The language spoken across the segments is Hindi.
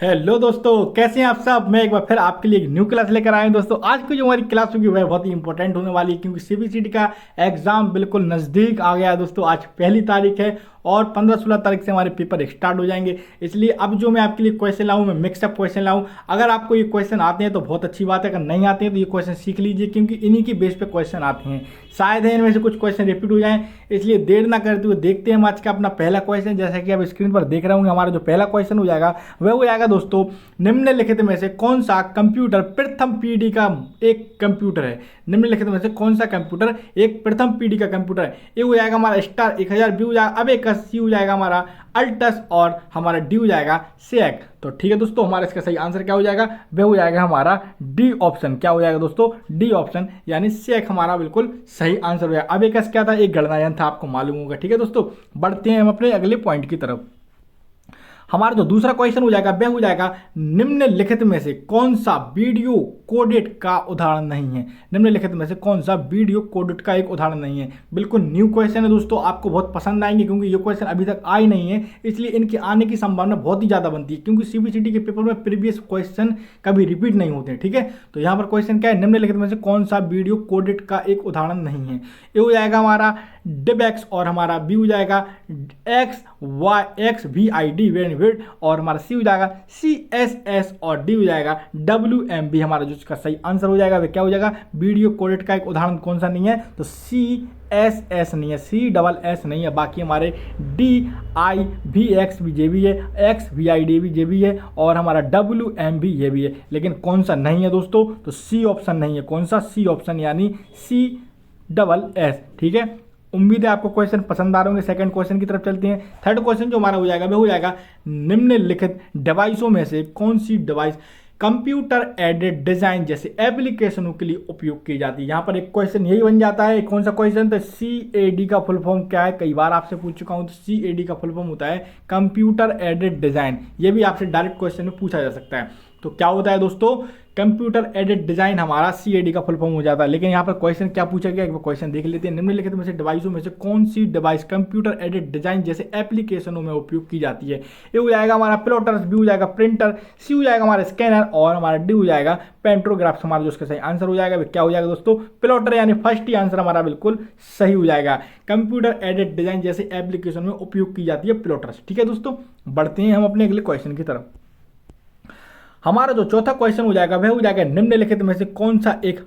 हेलो दोस्तों, कैसे हैं आप सब। मैं एक बार फिर आपके लिए एक न्यू क्लास लेकर आया हूं दोस्तों। आज की जो हमारी क्लास होगी वह बहुत ही इंपॉर्टेंट होने वाली है, क्योंकि सीबीसीटी का एग्जाम बिल्कुल नज़दीक आ गया है दोस्तों। आज पहली तारीख है और 15-16 तारीख से हमारे पेपर स्टार्ट हो जाएंगे। इसलिए अब जो मैं आपके लिए क्वेश्चन लाऊं, मैं मिक्सअप क्वेश्चन लाऊं। अगर आपको ये क्वेश्चन आते हैं तो बहुत अच्छी बात है, अगर नहीं आते हैं तो ये क्वेश्चन सीख लीजिए, क्योंकि इन्हीं की बेस पे क्वेश्चन आते हैं। शायद है इनमें से कुछ क्वेश्चन रिपीट हो जाएं, इसलिए देर ना करते हुए देखते हैं हम आज का अपना पहला क्वेश्चन। जैसा कि आप स्क्रीन पर देख रहे होंगे, हमारा जो पहला क्वेश्चन हो जाएगा वह हो जाएगा दोस्तों, निम्नलिखित में से कौन सा कंप्यूटर प्रथम पीढ़ी का एक कंप्यूटर है। निम्नलिखित में से कौन सा कंप्यूटर एक प्रथम पीढ़ी का कंप्यूटर है। ए हो जाएगा हमारा स्टार 1000, बी हो जाएगा अबेकस, सी हो जाएगा हमारा अल्टस और हमारा डी हो जाएगा सेक। तो ठीक है दोस्तों, हमारा इसका सही आंसर क्या हो जाएगा, वह हो जाएगा हमारा डी ऑप्शन। क्या हो जाएगा दोस्तों, डी ऑप्शन, यानी सेक हमारा बिल्कुल सही आंसर हो जाएगा। अबेकस क्या था, एक गणना था, आपको मालूम होगा। ठीक है दोस्तों, बढ़ते हैं हम अपने अगले पॉइंट की तरफ। हमारा जो दूसरा क्वेश्चन हो जाएगा वह हो जाएगा, निम्नलिखित में से कौन सा वीडियो कोडेट का उदाहरण नहीं है। निम्नलिखित में से कौन सा वीडियो कोडेट का एक उदाहरण नहीं है। बिल्कुल न्यू क्वेश्चन है दोस्तों, आपको बहुत पसंद आएंगे, क्योंकि ये क्वेश्चन अभी तक आए नहीं है, इसलिए इनके आने की संभावना बहुत ही ज़्यादा बनती है, क्योंकि सीबीसीटी के पेपर में प्रीवियस क्वेश्चन कभी रिपीट नहीं होते हैं। ठीक है, तो यहाँ पर क्वेश्चन क्या है, निम्नलिखित में से कौन सा वीडियो कोडेट का एक उदाहरण नहीं है। ये हो जाएगा हमारा डिबेक्स और हमारा बी हो जाएगा XVID और हमारा सी हो जाएगा CSS और डी हो जाएगा WMB। हमारा जो इसका सही आंसर हो जाएगा वह क्या हो जाएगा, वीडियो कोडेट का एक उदाहरण कौन सा नहीं है, तो CSS नहीं है, CSS नहीं है। बाकी हमारे DIVX भी ये भी है, XVID भी ये भी है और हमारा WMB ये भी है, लेकिन कौन सा नहीं है दोस्तों, तो सी ऑप्शन नहीं है। कौन सा, सी ऑप्शन, यानी CSS। ठीक है, उम्मीद है आपको क्वेश्चन पसंद आ रहे होंगे। सेकंड क्वेश्चन की तरफ चलते हैं। थर्ड क्वेश्चन जो हमारा हो जाएगा वह हो जाएगा, निम्नलिखित डिवाइसों में से कौन सी डिवाइस कंप्यूटर एडेड डिजाइन जैसे एप्लीकेशनों के लिए उपयोग की जाती है। यहाँ पर एक क्वेश्चन यही बन जाता है, कौन सा क्वेश्चन, तो CAD का फुल फॉर्म क्या है, कई बार आपसे पूछ चुका हूँ। तो CAD का फुल फॉर्म होता है कंप्यूटर एडेड डिजाइन। ये भी आपसे डायरेक्ट क्वेश्चन में पूछा जा सकता है। तो क्या होता है दोस्तों, कंप्यूटर एडेड डिजाइन हमारा CAD का फुल फॉर्म हो जाता है। लेकिन यहाँ पर क्वेश्चन क्या पूछा गया, एक बार क्वेश्चन देख लेते हैं। निम्नलिखित में से डिवाइसों में से कौन सी डिवाइस कंप्यूटर एडेड डिजाइन जैसे एप्लीकेशनों में उपयोग की जाती है। ये हो जाएगा हमारा प्लॉटर, बी हो जाएगा प्रिंटर, सी हो जाएगा हमारा स्कैनर और हमारा डी हो जाएगा पेंट्रोग्राफ्स। हमारा जो इसका सही आंसर हो जाएगा क्या हो जाएगा दोस्तों, प्लॉटर, यानी फर्स्ट ही आंसर हमारा बिल्कुल सही हो जाएगा। कंप्यूटर एडेड डिजाइन जैसे एप्लीकेशन में उपयोग की जाती है प्लॉटर्स। ठीक है दोस्तों, बढ़ते हैं हम अपने अगले क्वेश्चन की तरफ। हमारा जो चौथा क्वेश्चन हो जाएगा वह हो जाएगा, निम्नलिखित में से कौन सा एक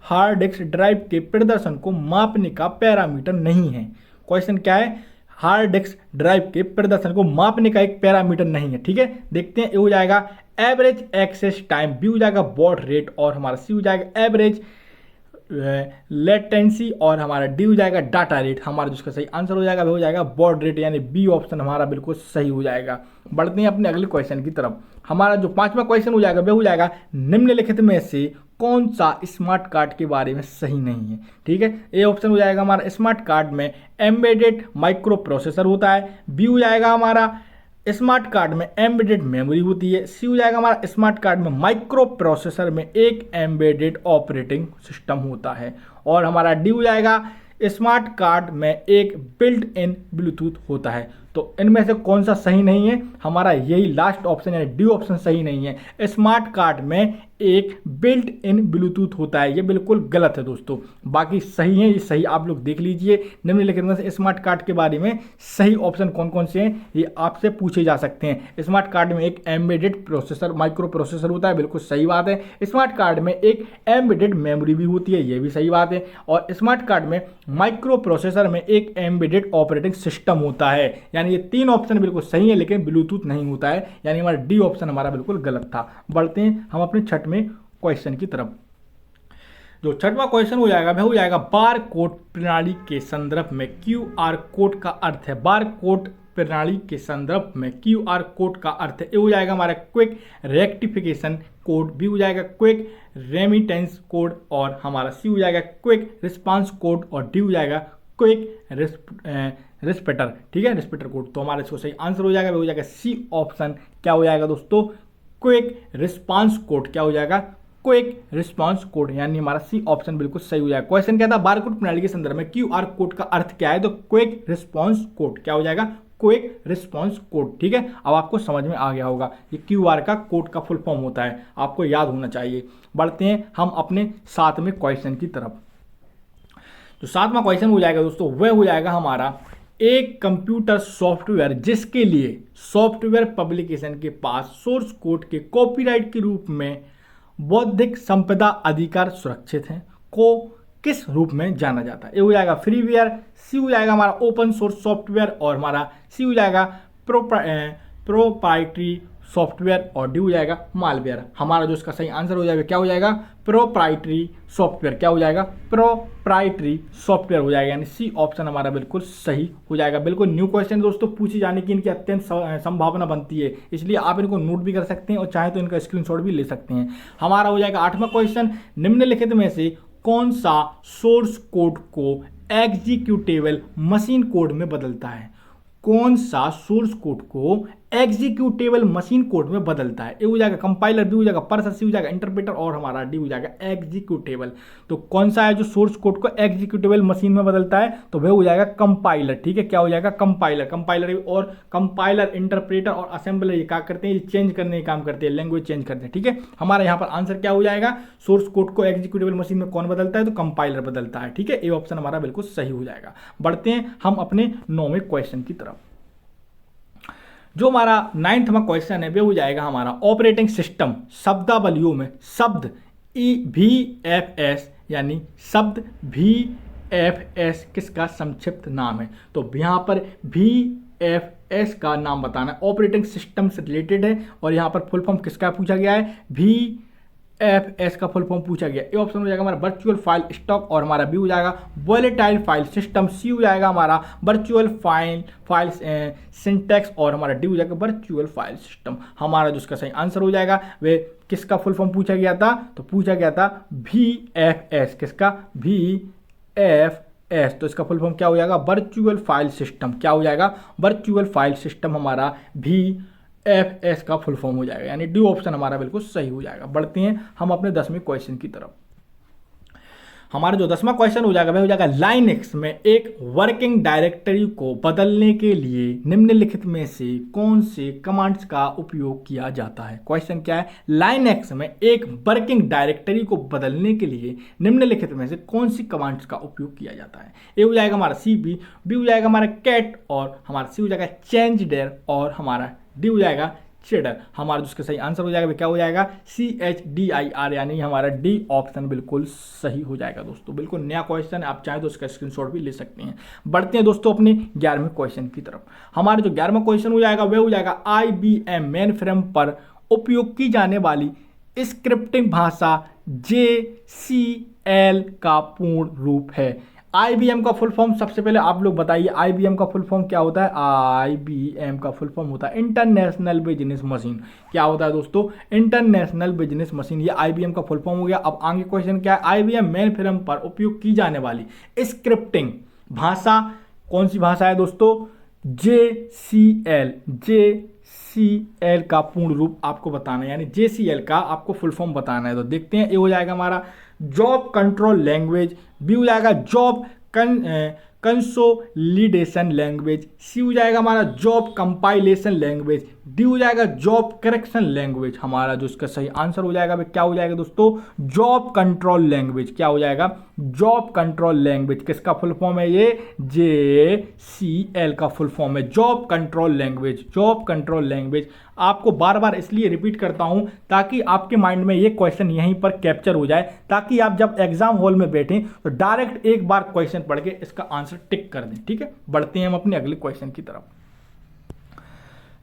हार्ड डिस्क ड्राइव के प्रदर्शन को मापने का पैरामीटर नहीं है। क्वेश्चन क्या है, हार्ड डिस्क ड्राइव के प्रदर्शन को मापने का एक पैरामीटर नहीं है। ठीक है, देखते हैं। ए हो जाएगा एवरेज एक्सेस टाइम, बी हो जाएगा बॉड रेट और हमारा सी हो जाएगा एवरेज लेटेंसी और हमारा डी हो जाएगा डाटा रेट। हमारा जिसका सही आंसर हो जाएगा वह हो जाएगा बॉड रेट, यानी बी ऑप्शन हमारा बिल्कुल सही हो जाएगा। बढ़ते हैं अपने अगले क्वेश्चन की तरफ। हमारा जो पांचवा क्वेश्चन हो जाएगा वह हो जाएगा, निम्नलिखित में से कौन सा स्मार्ट कार्ड के बारे में सही नहीं है। ठीक है, ए ऑप्शन हो जाएगा हमारा, स्मार्ट कार्ड में एम्बेडेड माइक्रो प्रोसेसर होता है। बी हो जाएगा हमारा, स्मार्ट कार्ड में एम्बेडेड मेमोरी होती है। सी हो जाएगा हमारा, स्मार्ट कार्ड में माइक्रो प्रोसेसर में एक एम्बेडेड ऑपरेटिंग सिस्टम होता है और हमारा डी हो जाएगा, स्मार्ट कार्ड में एक बिल्ट इन ब्लूटूथ होता है। तो इनमें से कौन सा सही नहीं है, हमारा यही लास्ट ऑप्शन यानी डी ऑप्शन सही नहीं है। स्मार्ट कार्ड में एक बिल्ट इन ब्लूटूथ होता है, ये बिल्कुल गलत है दोस्तों। बाकी सही है, ये सही आप लोग देख लीजिए। निम्नलिखित में से स्मार्ट कार्ड के बारे में सही ऑप्शन कौन कौन से हैं ये आपसे पूछे जा सकते हैं। स्मार्ट कार्ड में एक एम्बेडेड प्रोसेसर माइक्रो प्रोसेसर होता है, बिल्कुल सही बात है। स्मार्ट कार्ड में एक एम्बेडेड मेमोरी भी होती है, ये भी सही बात है। और स्मार्ट कार्ड में माइक्रो प्रोसेसर में एक एम्बेडेड ऑपरेटिंग सिस्टम होता है, यानी ये तीन ऑप्शन बिल्कुल सही है, लेकिन ब्लूटूथ नहीं होता है, यानी हमारा डी ऑप्शन हमारा बिल्कुल गलत था। बढ़ते हैं हम अपने छठवें क्वेश्चन की तरफ। जो छठवां क्वेश्चन हो जाएगा वह हो जाएगा, बार कोड प्रणाली के संदर्भ में QR कोड का अर्थ है। बार कोड प्रणाली के संदर्भ में QR कोड का अर्थ है। ए हो जाएगा हमारा क्विक रेक्टिफिकेशन कोड, बी हो जाएगा क्विक रेमिटेंस कोड और हमारा सी हो जाएगा क्विक रिस्पांस कोड और डी हो जाएगा क्विक रिस्पेटर। ठीक है, रिस्पेटर कोड। तो हमारा इसको सही आंसर हो जाएगा, वो हो जाएगा सी ऑप्शन। क्या हो जाएगा दोस्तों, क्विक रिस्पांस कोड। क्या हो जाएगा, क्विक रिस्पांस कोड, यानी हमारा सी ऑप्शन बिल्कुल सही हो जाएगा। क्वेश्चन क्या था, बारकोड प्रणाली के संदर्भ में QR कोड का अर्थ क्या है, तो क्विक रिस्पांस कोड। क्या हो जाएगा, क्विक रिस्पॉन्स कोड। ठीक है, अब आपको समझ में आ गया होगा ये QR का कोड का फुल फॉर्म होता है, आपको याद होना चाहिए। बढ़ते हैं हम अपने 7वें क्वेश्चन की तरफ। तो 7वां क्वेश्चन हो जाएगा दोस्तों, वह हो जाएगा हमारा एक कंप्यूटर सॉफ्टवेयर जिसके लिए सॉफ्टवेयर पब्लिकेशन के पास सोर्स कोड के कॉपीराइट के रूप में बौद्धिक संपदा अधिकार सुरक्षित हैं को किस रूप में जाना जाता है। ये हो जाएगा फ्रीवेयर, सी हो जाएगा हमारा ओपन सोर्स सॉफ्टवेयर, और हमारा सी हो जाएगा प्रोप्राइटरी सॉफ्टवेयर, और डी हो जाएगा मालवेयर। हमारा जो इसका सही आंसर हो जाएगा क्या हो जाएगा, प्रोप्राइटरी सॉफ्टवेयर। क्या हो जाएगा, प्रोप्राइटरी सॉफ्टवेयर हो जाएगा, यानी सी ऑप्शन हमारा बिल्कुल सही हो जाएगा। बिल्कुल न्यू क्वेश्चन दोस्तों, पूछे जाने की इनकी अत्यंत संभावना बनती है, इसलिए आप इनको नोट भी कर सकते हैं और चाहे तो इनका स्क्रीनशॉट भी ले सकते हैं। हमारा हो जाएगा 8वां क्वेश्चन, निम्नलिखित में से कौन सा सोर्स कोड को एग्जीक्यूटेबल मशीन कोड में बदलता है। कौन सा सोर्स कोड को एग्जीक्यूटेबल मशीन कोड में बदलता है। ए हो जाएगा कंपाइलर, बी हो जाएगा पार्सर, सी हो जाएगा इंटरप्रेटर, और हमारा डी हो जाएगा एग्जीक्यूटेबल। तो कौन सा है जो सोर्स कोड को एग्जीक्यूटेबल मशीन में बदलता है, तो वह हो जाएगा कंपाइलर। ठीक है, क्या हो जाएगा, कंपाइलर। कंपाइलर और कंपाइलर, इंटरप्रेटर और असेंबलर ये क्या करते हैं, ये चेंज करने का काम करते हैं, लैंग्वेज चेंज करते हैं। ठीक है, हमारा यहाँ पर आंसर क्या हो जाएगा, सोर्स कोड को एग्जीक्यूटेबल मशीन में कौन बदलता है, तो कंपाइलर बदलता है। ठीक है, ए ऑप्शन हमारा बिल्कुल सही हो जाएगा। बढ़ते हैं हम अपने 9वें क्वेश्चन की तरफ। जो हमारा 9वां क्वेश्चन है, वो हो जाएगा हमारा ऑपरेटिंग सिस्टम शब्दावलियों में शब्द VFS यानी शब्द VFS किसका संक्षिप्त नाम है। तो यहाँ पर VFS का नाम बताना है, ऑपरेटिंग सिस्टम से रिलेटेड है, और यहाँ पर फुल फॉर्म किसका पूछा गया है, VFS का फुल फॉर्म पूछा गया। ए ऑप्शन हो जाएगा हमारा वर्चुअल फाइल स्टॉक, और हमारा बी हो जाएगा वोलेटाइल फाइल सिस्टम, सी हो जाएगा हमारा वर्चुअल फाइल सिंटैक्स, और हमारा डी हो जाएगा वर्चुअल फाइल सिस्टम। हमारा जो इसका सही आंसर हो जाएगा वे किसका फुल फॉर्म पूछा गया था, तो पूछा गया था VFS, किसका, VFS। तो इसका फुल फॉर्म क्या हो जाएगा, वर्चुअल फाइल सिस्टम। क्या हो जाएगा, वर्चुअल फाइल सिस्टम हमारा VFS का फुल फॉर्म हो जाएगा, यानी डी ऑप्शन हमारा बिल्कुल सही हो जाएगा। बढ़ते हैं हम अपने 10वें क्वेश्चन की तरफ। हमारा जो 10वां क्वेश्चन हो जाएगा वह हो जाएगा लाइनक्स में एक वर्किंग डायरेक्टरी को बदलने के लिए निम्नलिखित में से कौन से कमांड्स का उपयोग किया जाता है। क्वेश्चन क्या है, लाइनक्स में एक वर्किंग डायरेक्टरी को बदलने के लिए निम्नलिखित में से कौन सी कमांड्स का उपयोग किया जाता है। ए हो जाएगा हमारा CP, बी हो जाएगा हमारा कैट, और हमारा सी हो जाएगा चेंज डेर, और हमारा डी हो जाएगा चेडर। हमारा जिसका सही आंसर हो जाएगा क्या हो जाएगा, CHDIR, यानी हमारा डी ऑप्शन बिल्कुल सही हो जाएगा। दोस्तों बिल्कुल नया क्वेश्चन है, आप चाहें तो इसका स्क्रीनशॉट भी ले सकते हैं। बढ़ते हैं दोस्तों अपने 11वें क्वेश्चन की तरफ। हमारा जो 11वां क्वेश्चन हो जाएगा वह हो जाएगा IBM मेन फ्रेम पर उपयोग की जाने वाली स्क्रिप्टिंग भाषा JCL का पूर्ण रूप है। IBM का फुल फॉर्म सबसे पहले आप लोग बताइए, IBM का फुल फॉर्म क्या होता है। IBM का फुल फॉर्म होता है इंटरनेशनल बिजनेस मशीन। क्या होता है दोस्तों, इंटरनेशनल बिजनेस मशीन, ये IBM का फुल फॉर्म हो गया। अब आगे क्वेश्चन क्या है, IBM मेन फ्रेम पर उपयोग की जाने वाली स्क्रिप्टिंग भाषा कौन सी भाषा है दोस्तों, JCL। JCL का पूर्ण रूप आपको बताना है, यानी JCL का आपको फुल फॉर्म बताना है। तो देखते हैं, ये हो जाएगा हमारा जॉब कंट्रोल लैंग्वेज, बी हो जाएगा जॉब कंसोलिडेशन लैंग्वेज, सी हो जाएगा हमारा जॉब कंपाइलेशन लैंग्वेज, डी हो जाएगा जॉब करेक्शन लैंग्वेज। हमारा जो इसका सही आंसर हो जाएगा क्या हो जाएगा दोस्तों, जॉब कंट्रोल लैंग्वेज। क्या हो जाएगा, जॉब कंट्रोल लैंग्वेज। किसका फुल फॉर्म है, ये JCL का फुल फॉर्म है, job control language. Job control language आपको बार बार इसलिए रिपीट करता हूं ताकि आपके माइंड में ये क्वेश्चन यहीं पर कैप्चर हो जाए, ताकि आप जब एग्जाम हॉल में बैठें तो डायरेक्ट एक बार क्वेश्चन पढ़ के इसका आंसर टिक कर दें। ठीक है, बढ़ते हैं हम अपने अगले क्वेश्चन की तरफ।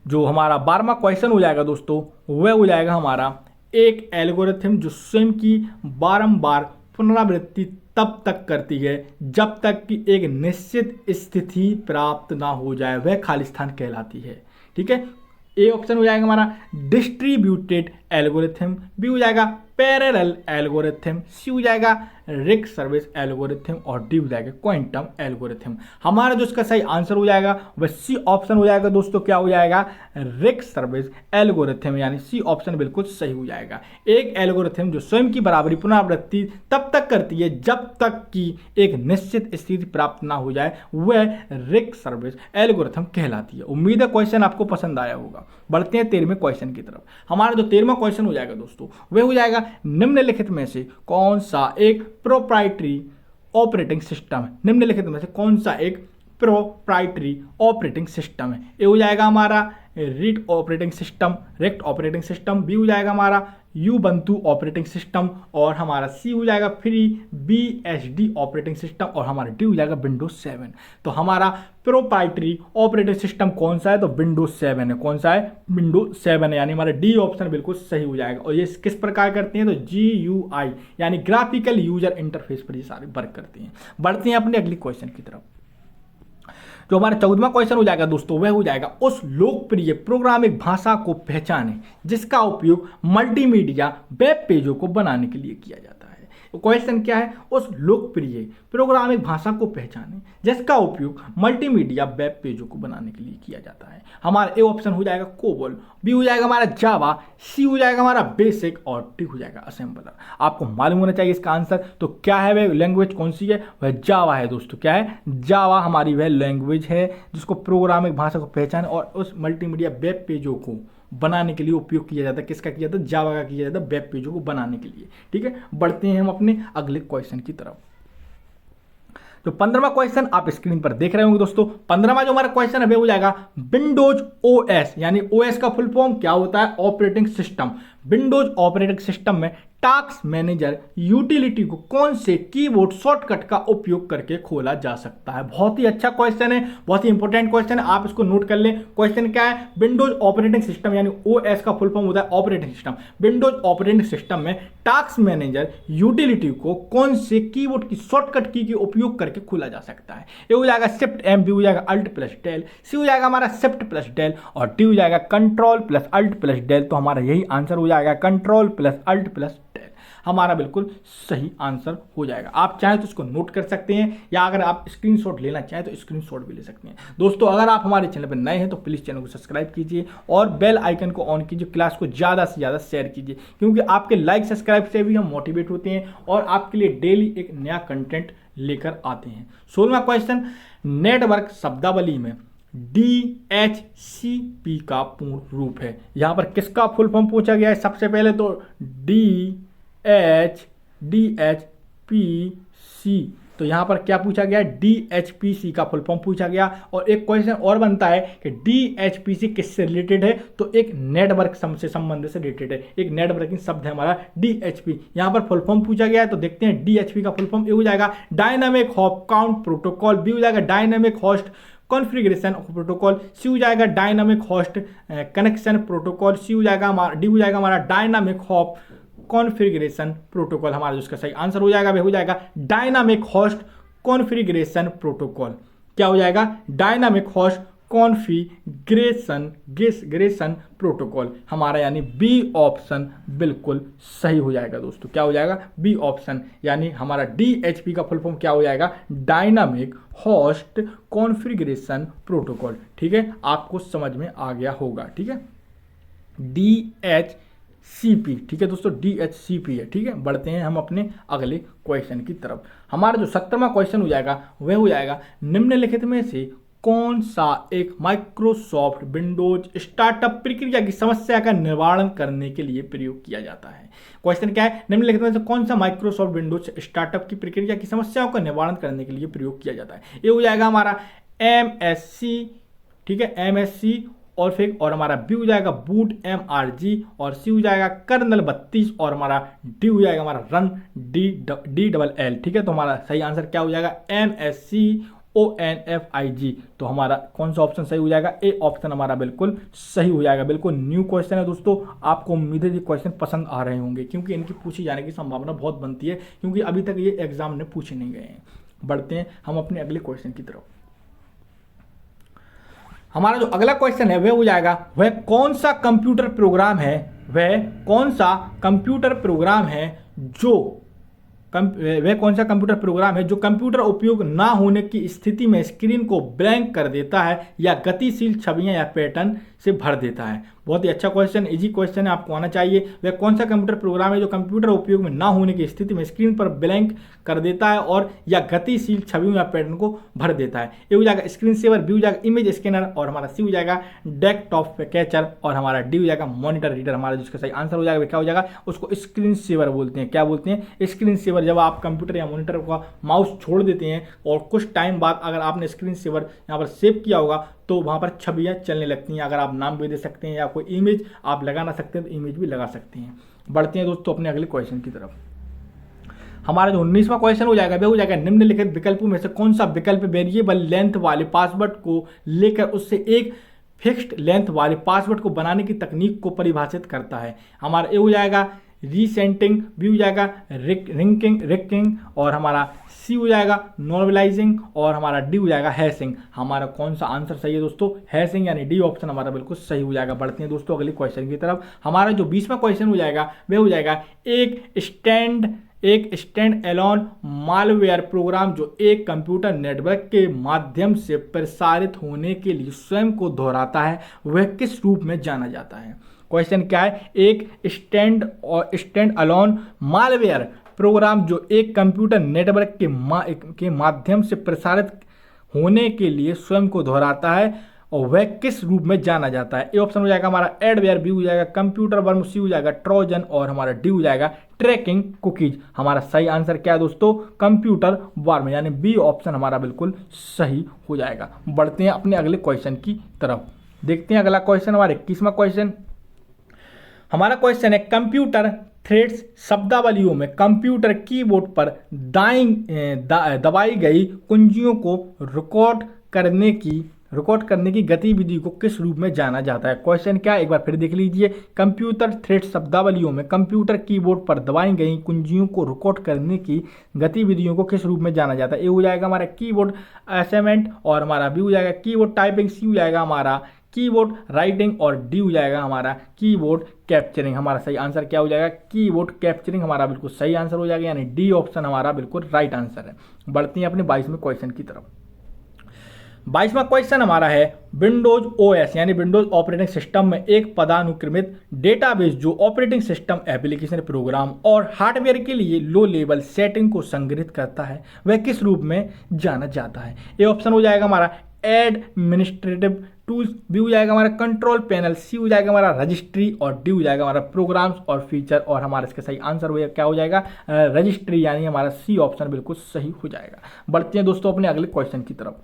जो हमारा 12वां क्वेश्चन हो जाएगा दोस्तों, वह हो जाएगा हमारा एक एल्गोरिथम जो स्वयं की बारंबार पुनरावृत्ति तब तक करती है जब तक कि एक निश्चित स्थिति प्राप्त ना हो जाए, वह खालिस्तान कहलाती है। ठीक है, ए ऑप्शन हो जाएगा हमारा डिस्ट्रीब्यूटेड एल्गोरिथम, बी हो जाएगा पैरेलल एल्गोरिथम, सी हो जाएगा रिक्त सर्विस एल्गोरिथम और डी हो जाएगा क्वांटम एल्गोरिथम। हमारा जो इसका सही आंसर हो जाएगा वह सी ऑप्शन हो जाएगा दोस्तों। क्या हो जाएगा? रिक्त सर्विस एल्गोरिथम, यानी सी ऑप्शन बिल्कुल सही हो जाएगा। एक एल्गोरिथम जो स्वयं की बराबरी पुनरावृत्ति तब तक करती है जब तक कि एक निश्चित स्थिति प्राप्त ना हो जाए, वह रिक्त सर्विस एल्गोरिथम कहलाती है। उम्मीद है क्वेश्चन आपको पसंद आया होगा। बढ़ते हैं 13वें क्वेश्चन की तरफ। हमारा जो 13वां क्वेश्चन हो जाएगा दोस्तों वह हो जाएगा निम्नलिखित में से कौन सा एक प्रोप्राइटरी ऑपरेटिंग सिस्टम है? निम्नलिखित में से कौन सा एक प्रोप्राइटरी ऑपरेटिंग सिस्टम है? ए हो जाएगा हमारा रिट ऑपरेटिंग सिस्टम, रेक्ट ऑपरेटिंग सिस्टम, बी हो जाएगा हमारा यूबंतु ऑपरेटिंग सिस्टम और हमारा सी हो जाएगा फ्री BSD ऑपरेटिंग सिस्टम और हमारा डी हो जाएगा विंडोज 7। तो हमारा प्रोप्राइटरी ऑपरेटिंग सिस्टम कौन सा है? तो विंडोज 7 है। कौन सा है? विंडोज 7 है, यानी हमारा डी ऑप्शन बिल्कुल सही हो जाएगा। और ये किस प्रकार करते हैं? तो GUI यानी ग्राफिकल यूजर इंटरफेस पर ये सारे वर्क करते हैं। बढ़ते हैं अपने अगली क्वेश्चन की तरफ। जो हमारा 14वां क्वेश्चन हो जाएगा दोस्तों वह हो जाएगा उस लोकप्रिय प्रोग्रामिंग भाषा को पहचाने जिसका उपयोग मल्टीमीडिया वेब पेजों को बनाने के लिए किया जाता है। क्वेश्चन क्या है? उस लोकप्रिय प्रोग्रामिंग भाषा को पहचाने जिसका उपयोग मल्टीमीडिया वेब पेजों को बनाने के लिए किया जाता है। हमारा ए ऑप्शन हो जाएगा कोबोल, बी हो जाएगा हमारा जावा, सी हो जाएगा हमारा बेसिक और डी हो जाएगा असेंबलर। आपको मालूम होना चाहिए इसका आंसर। तो क्या है वह लैंग्वेज? कौन सी है? वह जावा है दोस्तों। क्या है? जावा हमारी वह लैंग्वेज है जिसको प्रोग्रामिंग भाषा को पहचाने और उस मल्टीमीडिया वेब पेजों को बनाने के लिए उपयोग किया जाता है। किसका किया जाता है? जावा का किया जाता है वेब पेजों को बनाने के लिए। ठीक है, बढ़ते हैं हम अपने अगले क्वेश्चन की तरफ। तो 15वां क्वेश्चन आप स्क्रीन पर देख रहे होंगे दोस्तों। 15वां जो हमारा क्वेश्चन है वो हो जाएगा विंडोज OS, यानी OS का फुल फॉर्म क्या होता है? Operating system. Windows operating system में टास्क मैनेजर यूटिलिटी को कौन से कीबोर्ड शॉर्टकट का उपयोग करके खोला जा सकता है? बहुत ही अच्छा क्वेश्चन है, बहुत ही इंपॉर्टेंट क्वेश्चन है, आप इसको नोट कर लें। क्वेश्चन क्या है? विंडोज ऑपरेटिंग सिस्टम यानी OS का फुल फॉर्म होता है operating system. Windows operating system में टास्क मैनेजर यूटिलिटी को कौन से कीबोर्ड की शॉर्टकट की उपयोग करके खोला जा सकता है? ये हो जाएगा शिफ्ट M, बी हो जाएगा अल्ट प्लस डेल, सी हो जाएगा हमारा शिफ्ट प्लस डेल और डी हो जाएगा control plus alt plus del. तो हमारा यही आंसर हो जाएगा control plus alt plus del. हमारा बिल्कुल सही आंसर हो जाएगा। आप चाहें तो इसको नोट कर सकते हैं या अगर आप स्क्रीनशॉट लेना चाहें तो स्क्रीनशॉट भी ले सकते हैं। दोस्तों अगर आप हमारे चैनल पर नए हैं तो प्लीज़ चैनल को सब्सक्राइब कीजिए और बेल आइकन को ऑन कीजिए। क्लास को ज़्यादा से ज़्यादा शेयर कीजिए क्योंकि आपके लाइक सब्सक्राइब से भी हम मोटिवेट होते हैं और आपके लिए डेली एक नया कंटेंट लेकर आते हैं। 16वां क्वेश्चन, नेटवर्क शब्दावली में DHCP का पूर्ण रूप है। यहाँ पर किसका फुल फॉर्म पूछा गया है? सबसे पहले तो DHPC। तो यहाँ पर क्या पूछा गया? DHPC का फुल फॉर्म पूछा गया। और एक क्वेश्चन और बनता है कि DHPC किससे रिलेटेड है? तो एक नेटवर्क से संबंध से रिलेटेड है। एक नेटवर्किंग शब्द है हमारा DHP। यहाँ पर फुल फॉर्म पूछा गया है तो देखते हैं DHP का फुल फॉर्म। ए हो जाएगा dynamic hop count protocol, B हो जाएगा dynamic host configuration protocol, C हो जाएगा dynamic host connection protocol, C हो जाएगा हमारा डी हो जाएगा हमारा डायनामिक हॉप कॉन्फ़िगरेशन प्रोटोकॉल। हमारा जिसका सही आंसर हो जाएगा वह हो जाएगा डायनामिक होस्ट कॉन्फ़िगरेशन प्रोटोकॉल। क्या हो जाएगा? Dynamic host configuration protocol. हमारा यानी बी ऑप्शन बिल्कुल सही हो जाएगा दोस्तों। क्या हो जाएगा? बी ऑप्शन, यानी हमारा DHP का फुल फॉर्म क्या हो जाएगा? Dynamic host configuration protocol. ठीक है, आपको समझ में आ गया होगा। ठीक है, DHCP। ठीक है दोस्तों, DHCP है। ठीक है, बढ़ते हैं हम अपने अगले क्वेश्चन की तरफ। हमारा जो 17वां क्वेश्चन हो जाएगा वह हो जाएगा निम्नलिखित में से कौन सा एक माइक्रोसॉफ्ट विंडोज स्टार्टअप प्रक्रिया की समस्या का निवारण करने के लिए प्रयोग किया जाता है? क्वेश्चन क्या है? निम्नलिखित में से कौन सा माइक्रोसॉफ्ट विंडोज स्टार्टअप की प्रक्रिया की समस्याओं का निवारण करने के लिए प्रयोग किया जाता है? ये हो जाएगा हमारा MSC। ठीक है, MSC और फिर और हमारा बी हो जाएगा बूट MRG और सी हो जाएगा कर्नल 32 और हमारा डी हो जाएगा हमारा रन DLL। ठीक है, तो हमारा सही आंसर क्या हो जाएगा? MSCONFIG। तो हमारा कौन सा ऑप्शन सही हो जाएगा? ए ऑप्शन हमारा बिल्कुल सही हो जाएगा। बिल्कुल न्यू क्वेश्चन है दोस्तों, आपको उम्मीद है ये क्वेश्चन पसंद आ रहे होंगे क्योंकि इनकी पूछी जाने की संभावना बहुत बनती है क्योंकि अभी तक ये एग्जाम में पूछे नहीं गए हैं। बढ़ते हैं हम अपने अगले क्वेश्चन की तरफ। हमारा जो अगला क्वेश्चन है वह हो जाएगा वह कौन सा कंप्यूटर प्रोग्राम है वह कौन सा कंप्यूटर प्रोग्राम है जो वह कौन सा कंप्यूटर प्रोग्राम है जो कंप्यूटर उपयोग ना होने की स्थिति में स्क्रीन को ब्लैंक कर देता है या गतिशील छवियां या पैटर्न से भर देता है। बहुत ही अच्छा क्वेश्चन, इजी क्वेश्चन है, आपको आना चाहिए। वह कौन सा कंप्यूटर प्रोग्राम है जो कंप्यूटर उपयोग में ना होने की स्थिति में स्क्रीन पर ब्लैंक कर देता है और या गतिशील छवियों या पैटर्न को भर देता है। ए हो जाएगा स्क्रीन सेवर, बी हो जाएगा इमेज स्कैनर और हमारा सी हो जाएगा डेस्कटॉप कैचर और हमारा डी हो जाएगा मॉनिटर रीडर। हमारा जिसका सही आंसर हो जाएगा क्या हो जाएगा, उसको स्क्रीन सेवर बोलते हैं। क्या बोलते हैं? Screen saver. जब आप कंप्यूटर या मॉनिटर का माउस छोड़ देते हैं और कुछ टाइम बाद अगर आपने स्क्रीन सेवर यहाँ पर सेव किया होगा तो वहाँ पर छवियाँ चलने लगती हैं। अगर आप नाम भी दे सकते हैं या कोई इमेज आप लगा ना सकते हैं तो इमेज भी लगा सकते हैं। बढ़ते हैं दोस्तों अपने अगले क्वेश्चन की तरफ। हमारा जो 19वां क्वेश्चन हो जाएगा वह हो जाएगा निम्नलिखित विकल्पों में से कौन सा विकल्प वेरिएबल लेंथ वाले पासवर्ड को लेकर उससे एक फिक्स्ड लेंथ वाले पासवर्ड को बनाने की तकनीक को परिभाषित करता है। हमारा ए हो जाएगा रीसेंटिंग, बी हो जाएगा रिक्किंग और हमारा सी हो जाएगा नॉर्मलाइजिंग और हमारा डी हो जाएगा हैशिंग। हमारा कौन सा आंसर सही है दोस्तों? हैशिंग यानी डी ऑप्शन हमारा बिल्कुल सही हो जाएगा। बढ़ते हैं दोस्तों अगले क्वेश्चन की तरफ। हमारा जो 20वां क्वेश्चन हो जाएगा वह हो जाएगा एक स्टैंड एलोन मालवेयर प्रोग्राम जो एक कंप्यूटर नेटवर्क के माध्यम से प्रसारित होने के लिए स्वयं को दोहराता है वह किस रूप में जाना जाता है? क्वेश्चन क्या है? एक स्टैंड अलोन मालवेयर प्रोग्राम जो एक कंप्यूटर नेटवर्क के माध्यम से प्रसारित होने के लिए स्वयं को दोहराता है और वह किस रूप में जाना जाता है? ए ऑप्शन हो जाएगा हमारा एडवेयर, बी हो जाएगा कंप्यूटर वर्म, सी हो जाएगा ट्रोजन और हमारा डी हो जाएगा ट्रैकिंग कुकीज। हमारा सही आंसर क्या है दोस्तों? कंप्यूटर वर्म यानी बी ऑप्शन हमारा बिल्कुल सही हो जाएगा। बढ़ते हैं अपने अगले क्वेश्चन की तरफ। देखते हैं अगला क्वेश्चन हमारा 21वां क्वेश्चन। हमारा क्वेश्चन है कंप्यूटर थ्रेड्स शब्दावलियों में कंप्यूटर कीबोर्ड पर दबाई गई कुंजियों को रिकॉर्ड करने की गतिविधि को किस रूप में जाना जाता है? क्वेश्चन क्या है एक बार फिर देख लीजिए। कंप्यूटर थ्रेड्स शब्दावलियों में कंप्यूटर कीबोर्ड पर दबाई गई कुंजियों को रिकॉर्ड करने की गतिविधियों को किस रूप में जाना जाता है? ए हो जाएगा हमारा कीबोर्ड असाइनमेंट और हमारा बी हो जाएगा कीबोर्ड टाइपिंग, सी हो जाएगा हमारा कीबोर्ड राइटिंग और डी हो जाएगा हमारा कीबोर्ड कैप्चरिंग। हमारा सही आंसर क्या हो जाएगा? कीबोर्ड कैप्चरिंग हमारा बिल्कुल सही आंसर हो जाएगा यानी डी ऑप्शन हमारा बिल्कुल राइट आंसर है। बढ़ते हैं अपने 22वें क्वेश्चन की तरफ। 22वां क्वेश्चन हमारा है विंडोज ओएस यानी विंडोज ऑपरेटिंग सिस्टम में एक पदानुक्रमित डेटाबेस जो ऑपरेटिंग सिस्टम एप्लीकेशन प्रोग्राम और हार्डवेयर के लिए लो लेवल सेटिंग को संग्रहित करता है वह किस रूप में जाना जाता है? ए ऑप्शन हो जाएगा हमारा एडमिनिस्ट्रेटिव टूल्स, बी हो जाएगा हमारा कंट्रोल पैनल, सी हो जाएगा हमारा रजिस्ट्री और डी हो जाएगा हमारा प्रोग्राम्स और फीचर और हमारा इसका सही आंसर हो क्या हो जाएगा? रजिस्ट्री यानी हमारा सी ऑप्शन बिल्कुल सही हो जाएगा। बढ़ते हैं दोस्तों अपने अगले क्वेश्चन की तरफ।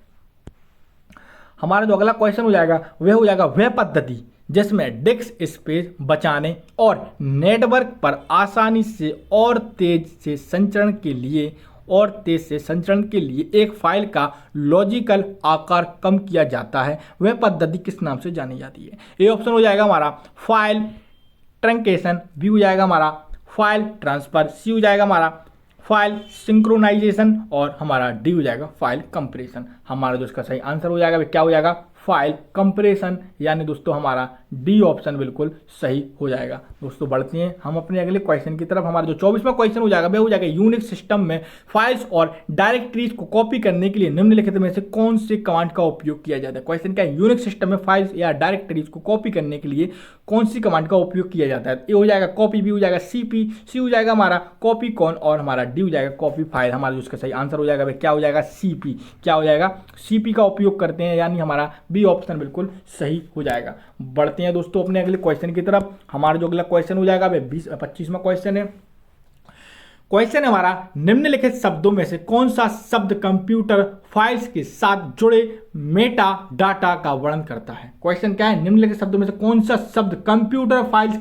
हमारा जो अगला क्वेश्चन हो जाएगा वह हो जाएगा वह पद्धति जिसमें डिस्क स्पेस बचाने और नेटवर्क पर आसानी से और तेज से संचरण के लिए एक फाइल का लॉजिकल आकार कम किया जाता है वह पद्धति किस नाम से जानी जाती है? ए ऑप्शन हो जाएगा हमारा फाइल ट्रंकेशन, बी हो जाएगा हमारा फाइल ट्रांसफर, सी हो जाएगा हमारा फाइल सिंक्रोनाइजेशन और हमारा डी हो जाएगा फाइल कंप्रेशन। हमारा जो इसका सही आंसर हो जाएगा क्या हो जाएगा? फाइल कंप्रेशन यानी दोस्तों हमारा डी ऑप्शन बिल्कुल सही हो जाएगा। दोस्तों बढ़ते हैं हम अपने अगले क्वेश्चन की तरफ। हमारा जो 24वां क्वेश्चन हो जाएगा वह हो जाएगा यूनिक्स सिस्टम में फाइल्स और डायरेक्टरीज को कॉपी करने के लिए निम्नलिखित में से कौन से कमांड का उपयोग किया जाता है? क्वेश्चन क्या है? यूनिक्स सिस्टम में फाइल्स या डायरेक्टरीज को कॉपी करने के लिए कौन सी कमांड का उपयोग किया जाता है? ए हो जाएगा कॉपी, बी हो जाएगा सीपी, सी हो जाएगा हमारा कॉपी कॉन और हमारा डी हो जाएगा कॉपी फाइल। हमारा जो इसका सही आंसर हो जाएगा क्या हो जाएगा? सीपी। क्या हो जाएगा? सीपी का उपयोग करते हैं यानी हमारा बी ऑप्शन बिल्कुल सही हो जाएगा। बढ़ते हैं दोस्तों अपने अगले क्वेश्चन की तरफ। हमारा जो अगला क्वेश्चन हो जाएगा वह 25वां क्वेश्चन है। क्वेश्चन हमारा निम्नलिखित शब्दों में से कौन सा शब्द कंप्यूटर फाइल्स के साथ जुड़े मेटा डाटा का वर्णन करता है? क्वेश्चन क्या है? निम्नलिखित शब्दों में से कौन सा शब्द कंप्यूटर फाइल्स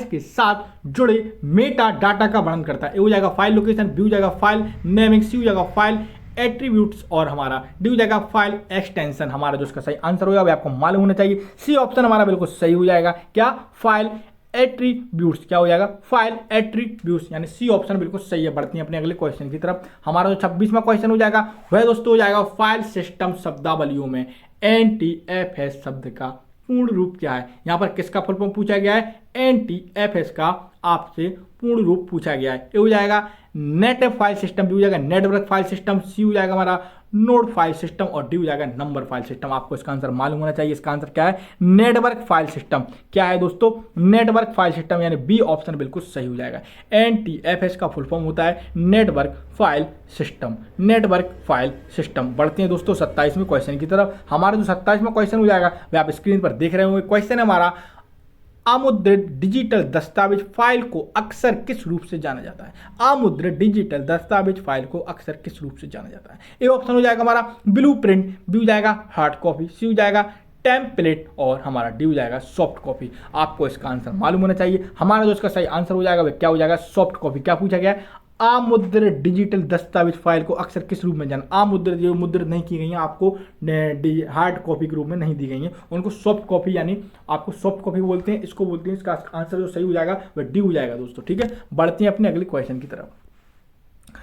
के साथ जुड़े मेटा डाटा का वर्णन करता है? ए हो जाएगा फाइल लोकेशन, बी हो जाएगा फाइल नेमिंग, सी हो जाएगा फाइल एट्रीब्यूट्स और हमारा डी हो जाएगा फाइल एक्सटेंशन। हमारा जो इसका सही आंसर होगा वह आपको मालूम होना चाहिए। सी ऑप्शन हमारा बिल्कुल सही हो जाएगा। क्या? File attributes. क्या हो जाएगा? फाइल एट्रीब्यूट्स यानी सी ऑप्शन बिल्कुल सही है। बढ़ती हैं अपने अगले क्वेश्चन की तरफ। हमारा जो 26वां क्वेश्चन हो जाएगा वह दोस्तों हो जाएगा फाइल सिस्टम शब्दावलियों में NTFS शब्द का पूर्ण रूप क्या है। यहाँ पर किसका फुल फॉर्म पूछा गया है, NTFS का आपसे पूर्ण रूप पूछा गया है। ये हो जाएगा नेट फाइल सिस्टम, भी हो जाएगा नेटवर्क फाइल सिस्टम, सी हो जाएगा हमारा नोड फाइल सिस्टम और डी हो जाएगा नंबर फाइल सिस्टम। आपको इसका आंसर मालूम होना चाहिए। इसका आंसर क्या है, नेटवर्क फाइल सिस्टम। क्या है दोस्तों, नेटवर्क फाइल सिस्टम, यानी बी ऑप्शन बिल्कुल सही हो जाएगा। NTFS का फुल फॉर्म होता है network file system, network file system. बढ़ते हैं दोस्तों 27वें क्वेश्चन की तरफ। हमारा जो 27वां क्वेश्चन हो जाएगा वह आप स्क्रीन पर देख रहे होंगे। क्वेश्चन है हमारा, अमुद्रित डिजिटल दस्तावेज फाइल को अक्सर किस रूप से जाना जाता है। अमुद्रित डिजिटल दस्तावेज फाइल को अक्सर किस रूप से जाना जाता है। ए ऑप्शन हो जाएगा हमारा ब्लू प्रिंट, बी हो जाएगा हार्ड कॉपी, सी हो जाएगा टेम्पलेट और हमारा डी हो जाएगा सॉफ्ट कॉपी। आपको इसका आंसर मालूम होना चाहिए। हमारा जो इसका सही आंसर हो जाएगा वह क्या हो जाएगा, सॉफ्ट कॉपी। क्या पूछा गया है, अमुद्रित डिजिटल दस्तावेज फाइल को अक्सर किस रूप में जाना। अमुद्रित जो मुद्रित नहीं की गई हैं आपको हार्ड कॉपी के रूप में नहीं दी गई हैं, उनको सॉफ्ट कॉपी यानी आपको सॉफ्ट कॉपी बोलते हैं, इसको बोलते हैं। इसका आंसर जो सही हो जाएगा वह डी हो जाएगा दोस्तों। ठीक है, बढ़ते हैं अपने अगले क्वेश्चन की तरफ।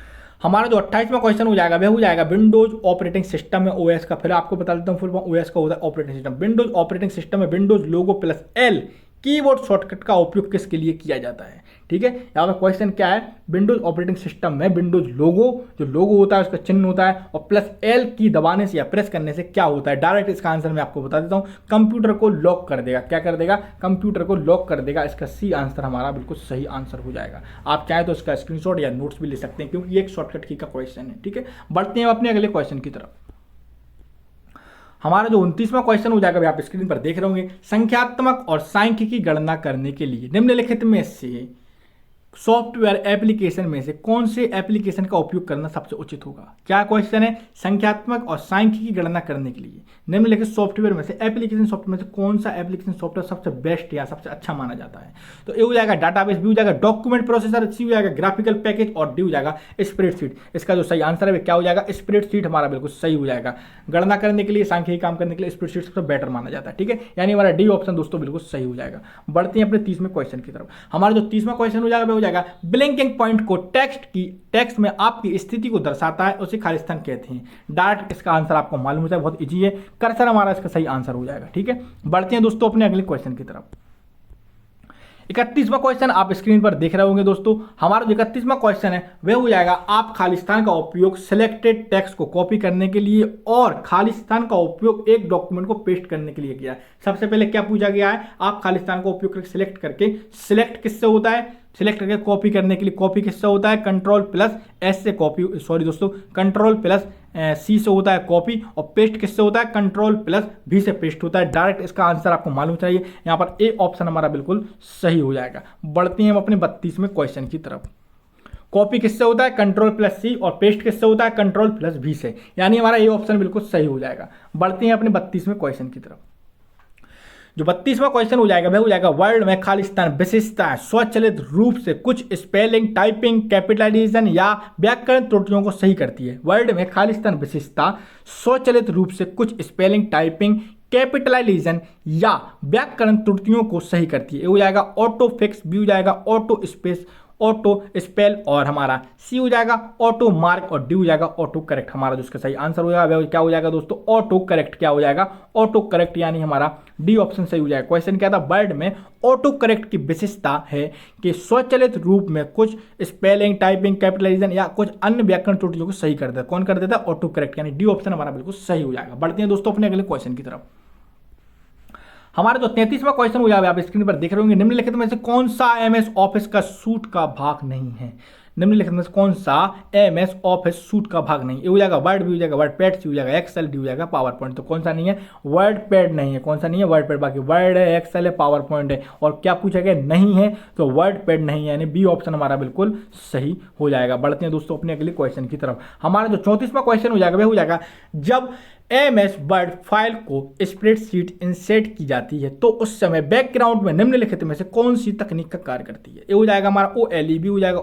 हमारा जो 28वां क्वेश्चन हो जाएगा वह हो जाएगा विंडोज ऑपरेटिंग सिस्टम में ओएस का। फिर आपको बता देता हूं फुल फॉर्म। ओएस का होता है operating system. Windows operating system में विंडोज लोगो प्लस एल कीबोर्ड शॉर्टकट का उपयोग किसके लिए किया जाता है। ठीक है, यहाँ पर क्वेश्चन क्या है, विंडोज ऑपरेटिंग सिस्टम में विंडोज लोगो, जो लोगो होता है उसका चिन्ह होता है, और प्लस एल की दबाने से या प्रेस करने से क्या होता है। डायरेक्ट इसका आंसर मैं आपको बता देता हूँ, कंप्यूटर को लॉक कर देगा। क्या कर देगा, कंप्यूटर को लॉक कर देगा। इसका सी आंसर हमारा बिल्कुल सही आंसर हो जाएगा। आप चाहें तो इसका स्क्रीनशॉट या नोट्स भी ले सकते हैं, क्योंकि ये एक शॉर्टकट की का क्वेश्चन है। ठीक है, बढ़ते हैं अपने अगले क्वेश्चन की तरफ। हमारा जो 29वां क्वेश्चन हो जाएगा आप स्क्रीन पर देख रहे होंगे। संख्यात्मक और सांख्यिकी गणना करने के लिए निम्नलिखित में से सॉफ्टवेयर एप्लीकेशन में से कौन से एप्लीकेशन का उपयोग करना सबसे उचित होगा। क्या क्वेश्चन है, संख्यात्मक और सांख्यिकी गणना करने के लिए निम्नलिखित सॉफ्टवेयर में से एप्लीकेशन सॉफ्टवेयर में से कौन सा एप्लीकेशन सॉफ्टवेयर सबसे बेस्ट या सबसे अच्छा माना जाता है। तो ए हो जाएगा डाटाबेस, बी हो जाएगा डॉक्यूमेंट प्रोसेसर, सी हो जाएगा ग्राफिकल पैकेज और डी हो जाएगा स्प्रेडशीट। इसका जो सही आंसर है क्या हो जाएगा, स्प्रेडशीट हमारा बिल्कुल सही हो जाएगा। गणना करने के लिए, सांख्यिकी काम करने के लिए स्प्रेडशीट सबसे बेटर माना जाता है। ठीक है, यानी हमारा डी ऑप्शन दोस्तों बिल्कुल सही हो जाएगा। बढ़ते हैं अपने 30वें क्वेश्चन की तरफ। हमारा जो 30वां क्वेश्चन हो जाएगा हो जाएगा ब्लिंकिंग पॉइंट को टेक्स्ट में आपकी स्थिति को दर्शाता है, उसे खाली स्थान कहते हैं। डायरेक्ट इसका आंसर आपको मालूम होता है, बहुत इजी है। कर्सर हमारा इसका सही आंसर हो जाएगा। ठीक है, बढ़ते हैं दोस्तों अपने अगले क्वेश्चन की तरफ। 31वां क्वेश्चन आप स्क्रीन पर देख रहे होंगे दोस्तों। हमारा जो 31वां क्वेश्चन है वह हो जाएगा, आप खाली स्थान का उपयोग सिलेक्टेड टेक्स्ट को कॉपी करने के लिए और खाली स्थान का उपयोग एक डॉक्यूमेंट को पेस्ट करने के लिए किया है। सबसे पहले क्या पूछा गया है, आप खाली स्थान का उपयोग करके सिलेक्ट करके, सिलेक्ट किससे होता है, सिलेक्ट करके कॉपी करने के लिए कॉपी किससे होता है, कंट्रोल प्लस एस से कॉपी, सॉरी दोस्तों, कंट्रोल प्लस सी से होता है कॉपी, और पेस्ट किससे होता है, कंट्रोल प्लस भी से पेस्ट होता है। डायरेक्ट इसका आंसर आपको मालूम चाहिए। यहाँ पर ए ऑप्शन हमारा बिल्कुल सही हो जाएगा। बढ़ते हैं हम अपने 32वें क्वेश्चन की तरफ। कॉपी किससे होता है, कंट्रोल प्लस सी, और पेस्ट किससे होता है, कंट्रोल प्लस भी से, यानी हमारा ए ऑप्शन बिल्कुल सही हो जाएगा। बढ़ते हैं अपने 32वें क्वेश्चन की तरफ। जो 32वां क्वेश्चन हो जाएगा वह हो जाएगा, वर्ड में खाली स्थान विशेषता स्वचालित रूप से कुछ स्पेलिंग, टाइपिंग, कैपिटलाइजेशन या व्याकरण त्रुटियों को सही करती है। वर्ड में खाली स्थान विशेषता स्वचालित रूप से कुछ स्पेलिंग, टाइपिंग, कैपिटलाइजेशन या व्याकरण त्रुटियों को सही करती है। ये हो जाएगा ऑटो फिक्स, बी हो जाएगा ऑटो स्पेस, ऑटो स्पेल, और हमारा सी हो जाएगा ऑटो मार्क, और डी हो जाएगा ऑटो करेक्ट। हमारा जो इसका सही आंसर हो जाएगा क्या हो जाएगा दोस्तों, ऑटो करेक्ट। क्या हो जाएगा, ऑटो करेक्ट, यानी हमारा डी ऑप्शन सही हो जाएगा। क्वेश्चन क्या था, वर्ड में ऑटो करेक्ट की विशेषता है कि स्वचालित रूप में कुछ स्पेलिंग, टाइपिंग, कैपिटलाइजेशन या कुछ अन्य व्याकरण त्रुटियों को सही कर देता है। कौन कर देता है, ऑटो करेक्ट, यानी डी ऑप्शन हमारा बिल्कुल सही हो जाएगा। बढ़ते हैं दोस्तों अपने अगले क्वेश्चन की तरफ। हमारा जो 33वां क्वेश्चन हो जाएगा आप स्क्रीन पर देख रहे होंगे, निम्नलिखित में से कौन सा एमएस ऑफिस का सूट का भाग नहीं है। निम्नलिखित में से कौन सा एमएस ऑफिस सूट का भाग नहीं, ये हो जाएगा वर्ड, भी हो जाएगा वर्ड पैड, सी हो जाएगा एक्सेल, डी हो जाएगा पावर पॉइंट। तो कौन सा नहीं है, वर्ड पैड नहीं है। कौन सा नहीं है, वर्ड पैड। बाकी वर्ड है, एक्सेल है, पावर पॉइंट है, और क्या पूछा गया, नहीं है, तो वर्ड पैड नहीं है, यानी बी ऑप्शन हमारा बिल्कुल सही हो जाएगा। बढ़ते हैं दोस्तों अपने अगले क्वेश्चन की तरफ। हमारा जो 34वां क्वेश्चन हो जाएगा वह हो जाएगा, जब एमएस वर्ड फाइल को स्प्रेडशीट इंसर्ट की जाती है तो उस समय बैकग्राउंड में निम्नलिखित में से कौन सी तकनीक का कार्य करती है। ए हो जाएगा हमारा OLE, बी हो जाएगा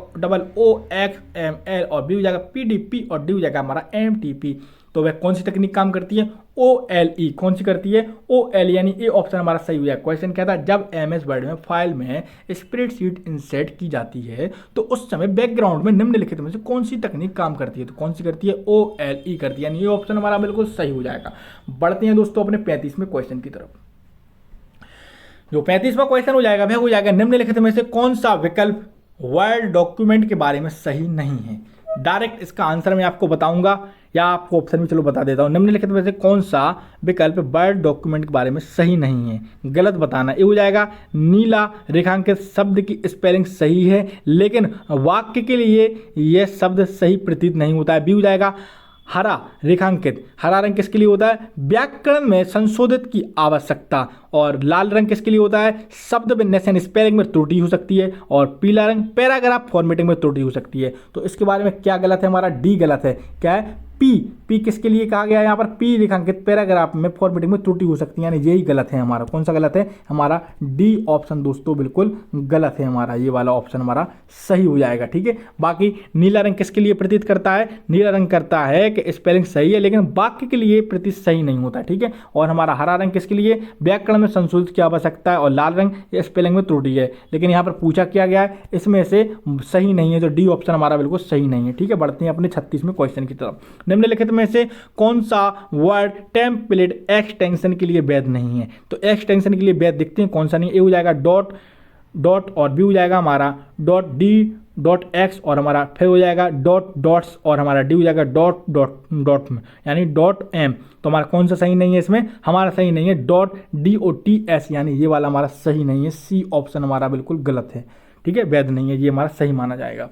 OXML, और बी हो जाएगा PDP, और डी हो जाएगा हमारा MTP। तो वह कौन सी तकनीक काम करती है, OLE। कौन सी करती है, OLE, यानी ए ऑप्शन हमारा सही हो जाएगा। क्वेश्चन क्या था, जब एमएस वर्ड में फाइल में स्प्रेडशीट इंसर्ट की जाती है तो उस समय बैकग्राउंड में निम्नलिखित में से कौन सी तकनीक काम करती है। तो कौन सी करती है, OLE करती है, यानी ये ऑप्शन हमारा बिल्कुल सही हो जाएगा। बढ़ते हैं दोस्तों अपने 35वें क्वेश्चन की तरफ। जो 35वां क्वेश्चन हो जाएगा वह हो जाएगा निम्नलिखित में से कौन सा विकल्प वर्ड डॉक्यूमेंट के बारे में सही नहीं है। डायरेक्ट इसका आंसर मैं आपको बताऊंगा या आपको ऑप्शन भी चलो बता देता हूँ। निम्नलिखित में से कौन सा विकल्प वर्ड डॉक्यूमेंट के बारे में सही नहीं है, गलत बताना। ये हो जाएगा नीला रेखांकित शब्द की स्पेलिंग सही है लेकिन वाक्य के लिए यह शब्द सही प्रतीत नहीं होता है। बी हो जाएगा हरा रेखांकित, हरा रंग किसके लिए होता है, व्याकरण में संशोधित की आवश्यकता। और लाल रंग किसके लिए होता है, शब्द विन्यास यानी स्पेलिंग में त्रुटि हो सकती है। और पीला रंग पैराग्राफ फॉर्मेटिंग में त्रुटि हो सकती है। तो इसके बारे में क्या गलत है, हमारा डी गलत है। क्या है, पी किसके लिए कहा गया है यहाँ पर, पी रेखांकित पैराग्राफ में फॉर्मेटिंग में त्रुटि हो सकती है, यानी यही गलत है हमारा। कौन सा गलत है, हमारा डी ऑप्शन दोस्तों बिल्कुल गलत है हमारा, ये वाला ऑप्शन हमारा सही हो जाएगा। ठीक है, बाकी नीला रंग किसके लिए प्रतीत करता है, नीला रंग करता है कि स्पेलिंग सही है लेकिन वाक्य के लिए प्रतीत सही नहीं होता। ठीक है, और हमारा हरा रंग किसके लिए, व्याकरण में संशोधित की आवश्यकता है। और लाल रंग स्पेलिंग में त्रुटि है, लेकिन यहाँ पर पूछा क्या गया है, इसमें से सही नहीं है, तो डी ऑप्शन हमारा बिल्कुल सही नहीं है। ठीक है, बढ़ते हैं अपने 36वें क्वेश्चन की तरफ। निम्नलिखित में से कौन सा वर्ड टेम्पलेट एक्सटेंशन के लिए वैध नहीं है। तो एक्सटेंशन के लिए वैध दिखते हैं, कौन सा नहीं, ए हो जाएगा डॉट और बी हो जाएगा हमारा .d.x और हमारा फिर हो जाएगा डॉट्स और हमारा डी हो जाएगा डॉट में यानी .m। तो हमारा कौन सा सही नहीं है, इसमें हमारा सही नहीं है .dots यानी ये वाला हमारा सही नहीं है। सी ऑप्शन हमारा बिल्कुल गलत है। ठीक है, वैध नहीं है, ये हमारा सही माना जाएगा।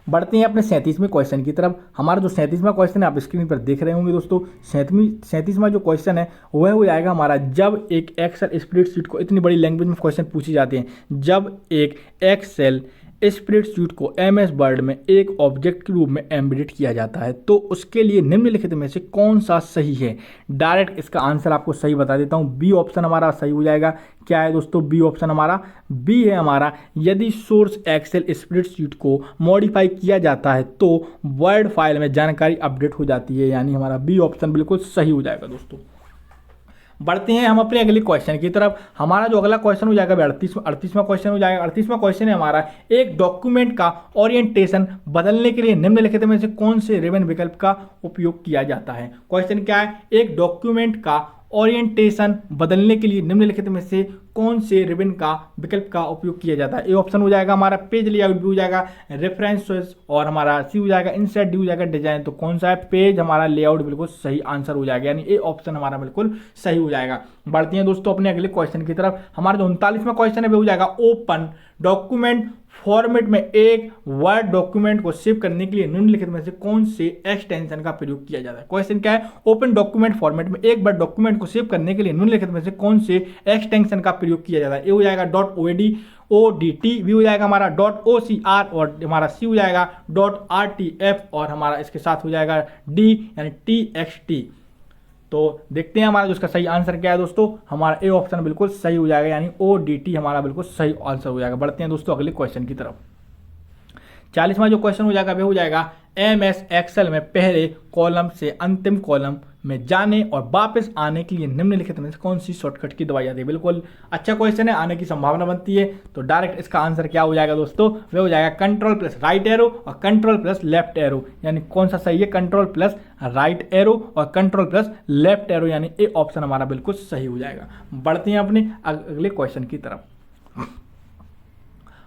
बढ़ते हैं अपने 37वें क्वेश्चन की तरफ। हमारा जो 37वां क्वेश्चन है आप स्क्रीन पर देख रहे होंगे दोस्तों। 37वां जो क्वेश्चन है वह हो जाएगा हमारा, जब एक एक्सेल स्प्रेडशीट को, इतनी बड़ी लैंग्वेज में क्वेश्चन पूछे जाते हैं, जब एक एक्सेल स्प्रेडशीट को MS वर्ड में एक ऑब्जेक्ट के रूप में एम्बेडेड किया जाता है तो उसके लिए निम्नलिखित में से कौन सा सही है। डायरेक्ट इसका आंसर आपको सही बता देता हूँ, बी ऑप्शन हमारा सही हो जाएगा। क्या है दोस्तों, बी ऑप्शन हमारा बी है हमारा, यदि सोर्स एक्सेल स्प्रेडशीट को मॉडिफाई किया जाता है तो वर्ड फाइल में जानकारी अपडेट हो जाती है, यानी हमारा बी ऑप्शन बिल्कुल सही हो जाएगा दोस्तों। बढ़ते हैं हम अपने अगले क्वेश्चन की तरफ। हमारा जो अगला क्वेश्चन हो जाएगा 38वां क्वेश्चन हो जाएगा। 38वां क्वेश्चन है हमारा, एक डॉक्यूमेंट का ओरिएंटेशन बदलने के लिए निम्नलिखित में से कौन से रिबन विकल्प का उपयोग किया जाता है। क्वेश्चन क्या है, एक डॉक्यूमेंट का ओरिएंटेशन बदलने के लिए निम्नलिखित में से कौन से रिबन का विकल्प का उपयोग किया जाता है। ए ऑप्शन हो जाएगा हमारा पेज लेआउट, बी हो जाएगा रेफरेंसेस और हमारा सी हो जाएगा इंसर्ट, डी हो जाएगा डिजाइन। तो कौन सा है, पेज हमारा लेआउट बिल्कुल सही आंसर हो जाएगा, यानी ए ऑप्शन हमारा बिल्कुल सही हो जाएगा। बढ़ते हैं दोस्तों अपने अगले क्वेश्चन की तरफ। हमारा जो 39वां क्वेश्चन है वो हो जाएगा, ओपन डॉक्यूमेंट फॉर्मेट में एक वर्ड डॉक्यूमेंट को सेव करने के लिए निम्नलिखित में से कौन से एक्सटेंशन का प्रयोग किया जाता है। क्वेश्चन क्या है, ओपन डॉक्यूमेंट फॉर्मेट में एक वर्ड डॉक्यूमेंट को सेव करने के लिए निम्नलिखित में से कौन से एक्सटेंशन का प्रयोग किया जाता है। ए हो जाएगा .odt, बी हो जाएगा हमारा .ocr और हमारा सी हो जाएगा .rtf और हमारा इसके साथ हो जाएगा डी यानी txt। तो देखते हैं हमारा जो इसका सही आंसर क्या है दोस्तों, हमारा ए ऑप्शन बिल्कुल सही हो जाएगा, यानी ODT हमारा बिल्कुल सही आंसर हो जाएगा। बढ़ते हैं दोस्तों अगले क्वेश्चन की तरफ। 40वां जो क्वेश्चन हो जाएगा वह हो जाएगा, MS एक्सेल में पहले कॉलम से अंतिम कॉलम में जाने और वापस आने के लिए निम्नलिखित में से कौन सी शॉर्टकट की दबाई जाती है। बिल्कुल अच्छा क्वेश्चन है, आने की संभावना बनती है। तो डायरेक्ट इसका आंसर क्या हो जाएगा दोस्तों, वह हो जाएगा कंट्रोल प्लस राइट एरो और कंट्रोल प्लस लेफ्ट एरो। यानी कौन सा सही है, कंट्रोल प्लस राइट एरो और कंट्रोल प्लस लेफ्ट एरो, यानी ए ऑप्शन हमारा बिल्कुल सही हो जाएगा। बढ़ते हैं अपने अगले क्वेश्चन की तरफ।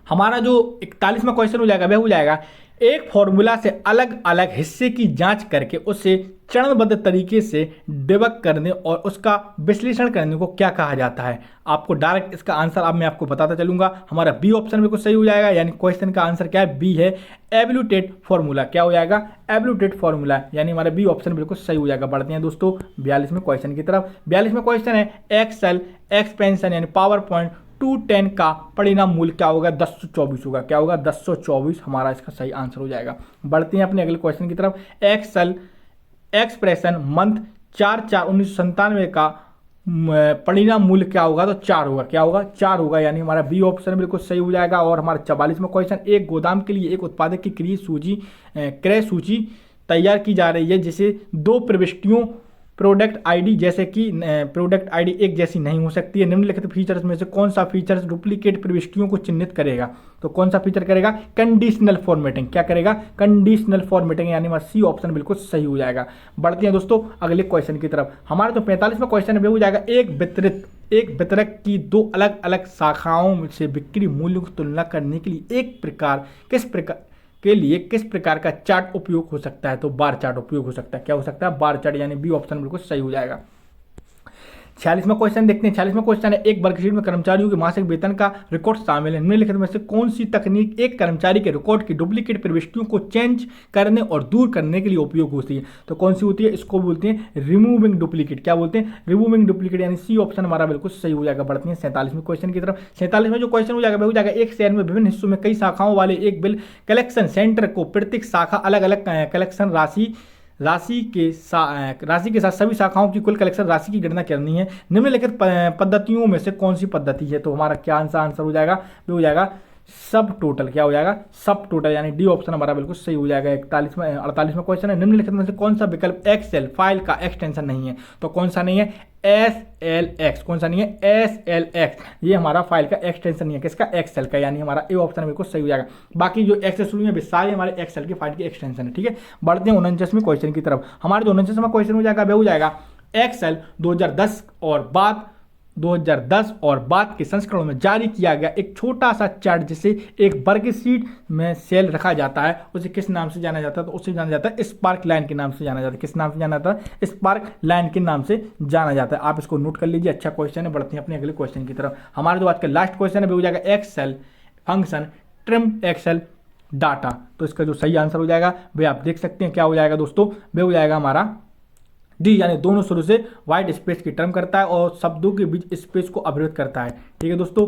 हमारा जो 41वां क्वेश्चन हो जाएगा वह हो जाएगा, एक फॉर्मूला से अलग अलग हिस्से की जांच करके उसे चरणबद्ध तरीके से डिबग करने और उसका विश्लेषण करने को क्या कहा जाता है। आपको डायरेक्ट इसका आंसर अब मैं आपको बताता चलूंगा। हमारा बी ऑप्शन बिल्कुल सही हो जाएगा, यानी क्वेश्चन का आंसर क्या है, बी है एवल्यूटेड फॉर्मूला। क्या हो जाएगा, एवल्यूटेड फॉर्मूला, यानी हमारा बी ऑप्शन बिल्कुल सही हो जाएगा। बढ़ते हैं दोस्तों 42वें क्वेश्चन की तरफ। 42वें क्वेश्चन है, एक्सेल एक्सपेंशन यानी पावर पॉइंट 210 का परिणाम मूल्य क्या होगा, 1024 होगा। क्या होगा, 1024 हमारा इसका सही आंसर हो जाएगा। बढ़ते हैं अपने अगले क्वेश्चन की तरफ। एक्सेल एक्सप्रेशन मंथ 4/4/1997 का परिणाम मूल्य क्या होगा, तो 4 होगा। क्या होगा, 4 होगा, यानी हमारा बी ऑप्शन बिल्कुल सही हो जाएगा। और हमारा 44वां क्वेश्चन, एक गोदाम के लिए एक उत्पादक की क्रय सूची तैयार की जा रही है जिसे 2 प्रोडक्ट आईडी जैसे कि प्रोडक्ट आईडी एक जैसी नहीं हो सकती है। निम्नलिखित फीचर्स में से कौन सा फीचर्स डुप्लीकेट प्रविष्टियों को चिन्हित करेगा? तो कौन सा फीचर करेगा? Conditional formatting. क्या करेगा? कंडीशनल फॉर्मेटिंग, यानी हमारा सी ऑप्शन बिल्कुल सही हो जाएगा। बढ़ते हैं दोस्तों अगले क्वेश्चन की तरफ। हमारा जो 45वां क्वेश्चन है वो हो जाएगा, एक वितरक की दो अलग अलग शाखाओं से बिक्री मूल्य की तुलना करने के लिए किस प्रकार का चार्ट उपयोग हो सकता है? तो बार चार्ट उपयोग हो सकता है। क्या हो सकता है? बार चार्ट, यानी बी ऑप्शन बिल्कुल सही हो जाएगा। 46वां क्वेश्चन देखते हैं। 46वां क्वेश्चन है, एक वर्कशीट में कर्मचारियों के मासिक वेतन का रिकॉर्ड शामिल है। निम्नलिखित में से कौन सी तकनीक एक कर्मचारी के रिकॉर्ड की डुप्लीकेट प्रविष्टियों को चेंज करने और दूर करने के लिए उपयोग होती है? तो कौन सी होती है? इसको बोलते हैं रिमूविंग डुप्लीकेट। क्या बोलते हैं? रिमूविंग डुप्लीकेट, यानी सी ऑप्शन हमारा बिल्कुल सही हो जाएगा। बढ़ते हैं 47वें क्वेश्चन की तरफ। 47वें जो क्वेश्चन हो जाएगा, एक शहर में विभिन्न हिस्सों में कई शाखाओं वाले एक बिल कलेक्शन सेंटर को प्रत्येक शाखा अलग अलग कलेक्शन राशि के साथ सभी शाखाओं की कुल कलेक्शन राशि की गणना करनी है। निम्नलिखित पद्धतियों में से कौन सी पद्धति है? तो हमारा क्या आंसर हो जाएगा? वो हो जाएगा सब टोटल। क्या हो जाएगा? सब टोटल, यानी डी ऑप्शन हमारा बिल्कुल सही हो जाएगा। 48वां क्वेश्चन है, निम्नलिखित में से कौन सा विकल्प एक्सेल फाइल का एक्सटेंशन नहीं है? तो कौन सा नहीं है? SLX। कौन सा नहीं है? SLX, ये हमारा फाइल का एक्सटेंशन नहीं है। किसका? एक्सेल का, यानी हमारा ए ऑप्शन बिल्कुल सही हो जाएगा। बाकी जो एक्सेल शुरू में सारे हमारे एक्सेल की फाइल की एक्सटेंशन है। ठीक है, बढ़ते हैं 49वें क्वेश्चन की तरफ। हमारा जो 49वां क्वेश्चन हो जाएगा एक्सेल 2010 और बाद के संस्करणों में जारी किया गया एक छोटा सा चार्ट जिसे एक वर्कशीट में सेल रखा जाता है, उसे किस नाम से जाना जाता है? तो उसे जाना जाता है स्पार्क लाइन के नाम से जाना जाता है। किस नाम से जाना जाता है? स्पार्क लाइन के नाम से जाना जाता है। आप इसको नोट कर लीजिए, अच्छा क्वेश्चन है। बढ़ते हैं अपने अगले क्वेश्चन की तरफ। हमारा जो आज का लास्ट क्वेश्चन है वो हो जाएगा Excel function trim Excel data. तो इसका जो सही आंसर हो जाएगा वे आप देख सकते हैं। क्या हो जाएगा दोस्तों? वे हो जाएगा हमारा डी, यानी दोनों शुरू से वाइट स्पेस की टर्म करता है और शब्दों के बीच स्पेस को अवरुद्ध करता है। ठीक है दोस्तों,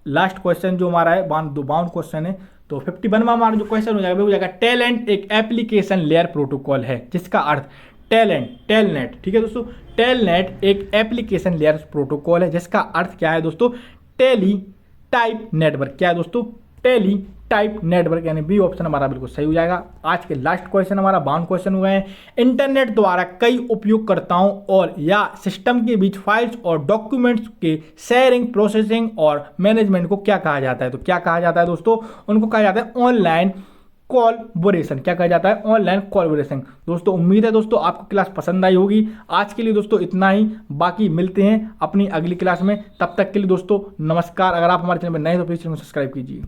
लास्ट क्वेश्चन जो हमारा है 52 क्वेश्चन है। तो 51वां हमारा जो क्वेश्चन हो जाएगा टेलनेट एक एप्लीकेशन लेयर प्रोटोकॉल है जिसका अर्थ टेलनेट। ठीक है दोस्तों, टेलनेट एक एप्लीकेशन लेयर प्रोटोकॉल है जिसका अर्थ क्या है दोस्तों? Teletype network. क्या है दोस्तों? टेली टाइप नेटवर्क, यानी बी ऑप्शन हमारा बिल्कुल सही हो जाएगा। आज के लास्ट क्वेश्चन हमारा 52 क्वेश्चन हुए हैं। इंटरनेट द्वारा कई उपयोगकर्ताओं और या सिस्टम के बीच फाइल्स और डॉक्यूमेंट्स के शेयरिंग, प्रोसेसिंग और मैनेजमेंट को क्या कहा जाता है? तो क्या कहा जाता है दोस्तों? उनको कहा जाता है ऑनलाइन कोलैबोरेशन। क्या कहा जाता है? Online collaboration. दोस्तों उम्मीद है दोस्तों आपको क्लास पसंद आई होगी। आज के लिए दोस्तों इतना ही, बाकी मिलते हैं अपनी अगली क्लास में। तब तक के लिए दोस्तों नमस्कार। अगर आप हमारे चैनल पर नए तो प्लीज चैनल को सब्सक्राइब कीजिए।